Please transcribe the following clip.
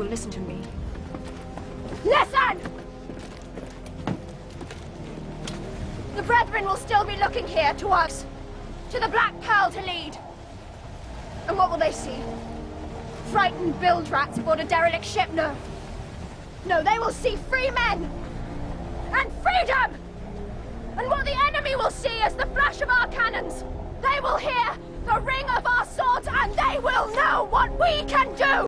listen to me. Listen! The Brethren will still be looking here to us. To the Black Pearl to lead. And what will they see? Frightened bilge rats aboard a derelict ship? No. No, they will see free men! And freedom! And what the enemy will see is the flash of our cannons. They will hear the ring of our swords, and they will know what we can do!